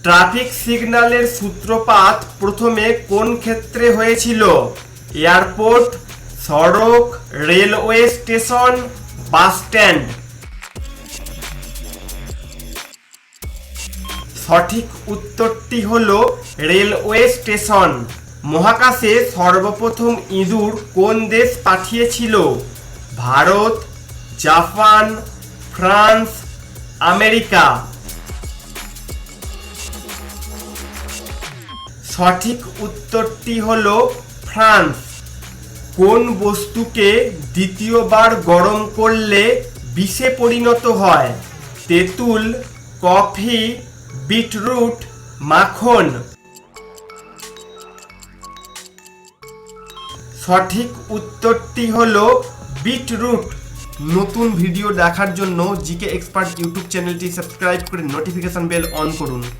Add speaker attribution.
Speaker 1: Traffic সিগন্যালের সূত্রপাত প্রথমে কোন ক্ষেত্রে হয়েছিল? এয়ারপোর্ট, সড়ক, রেলওয়ে স্টেশন, বাস স্ট্যান্ড। সঠিক উত্তরটি হলো রেলওয়ে স্টেশন। মহাকাশে সর্বপ্রথম ইঁদুর কোন দেশ পাঠিয়েছিল? Bharat, Japan, France, America. সঠিক উত্তরটি হলো ফ্রান্স। কোন বস্তুকে দ্বিতীয়বার গরম করলে বিষে পরিণত হয়? তেঁতুল, কফি, বিটরুট, মাখন। সঠিক উত্তরটি হলো বিটরুট। নতুন ভিডিও দেখার জন্য জিকে এক্সপার্ট ইউটিউব চ্যানেলটি সাবস্ক্রাইব করে নোটিফিকেশন বেল অন করুন।